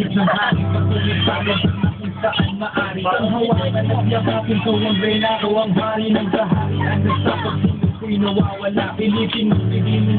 Isip ng hari, patuloy pagod kung saan maari. Ang hawakan at yakapin ko ang reyna ko, ang hari ng kaharian. Sa pagsilos ko'y nawawala, Pilipin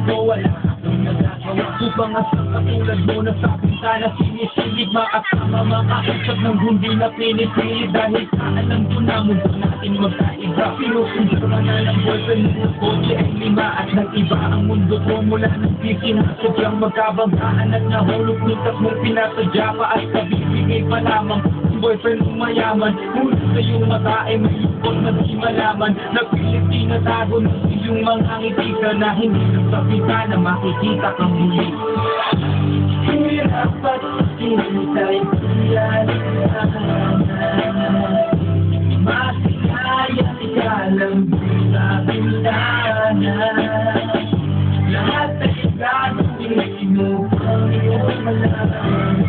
ko wala akong nagagawa. Upang asang katulad mo na sa pintana sinisilip, makasama makausap ng hindi na pinipilit. Dahil sa alam ko na mundo natin magkaiba. Sinusunod na ng boyfriend mo, kotse ay lima at nag-iba ang mundo ko mula ng tisin. Sobrang magkabanggaan at nahulog lutas mong pinasadya pa at kabibigay pa lamang ang boyfriend mong mayaman. Ngunit sa iyong mata ay may lupot na di malaman. Napilit tinatago ng iyong mga ngiti ka na hindi nagpapita na makikita kang muli. Hirap at sinitay yan masigayang ikalang sa bintana. Lahat ay gagawin mo ang iyong malaman.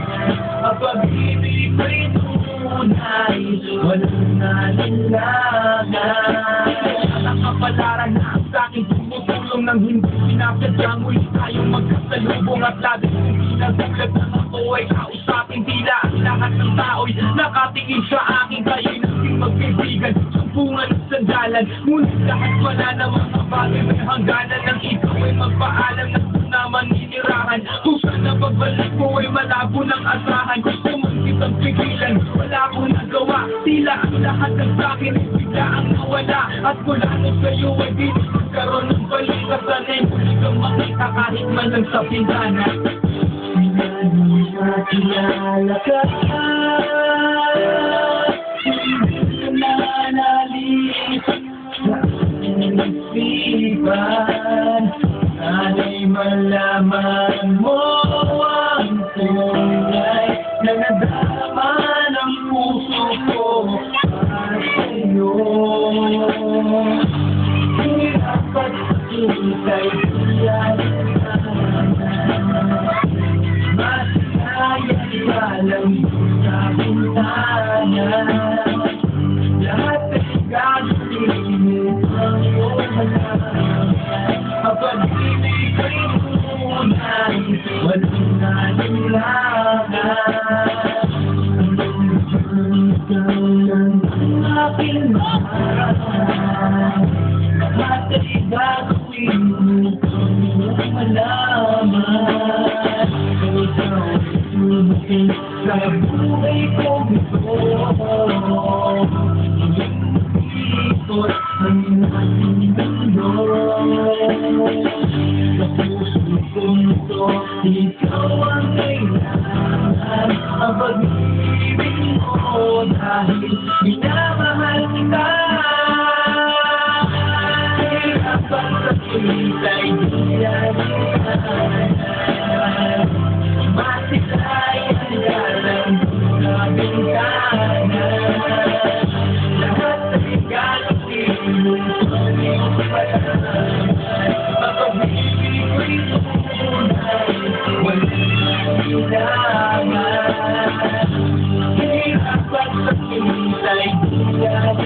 Ang pag-ibig ko'y tunay, walang nalinlangan. Ang kapalaran na ang sa'king tumutulong nang hindi pinasadya. Muli tayong magkasalubong at lagi kong pinagulat na ako ay kausapin. Tila ang lahat ng tao'y nakatingin sa akin. Kayo'y naging magkaibigan, sumpungan at sandalan. Ngunit lahat wala na mga bagay may hangganan. Nang ikaw ay magpaalam na naman ninirahan. Kung sana pagbalik mo ay malabo ng asahan. Gusto mong kitang pigilan, wala akong nagawa. Tila ang lahat ng sa'kin ay bigla ang nawala. At mula nung sa'yo ay binigkaroon ng balikasan. Ay muli kang makita kahit man lang sa pintana. Kilala ka, hindi na nalis sa aking isipan. Sana'y malaman mo ang tunay na nadama ng puso ko para sa'yo. Hirap at ika'y tiyan masigayang ikalang sa bintana. Lahat ay gagawin mo ang iyong malaman. Ang pag-ibig ko'y tunay, walang nalinlangan. Hanggang ikaw lang ang aking mahal. Lahat ay gagawin mo ang iyong malaman. Ikaw ay sumakin sa buhay kong ito. Ikot ang aking mundo. Sa puso kong ito, ikaw ang kailangan. Ang pag-ibig mo dahil minamahal kita. Hirap at sakit ay diyan. Masigayang ikalang sa bintana. Lahat ay gagawin mo ang iyong malaman. Ang pag-ibig ko'y tunay, walang nalinlangan. Hirap at sakit ay diyan.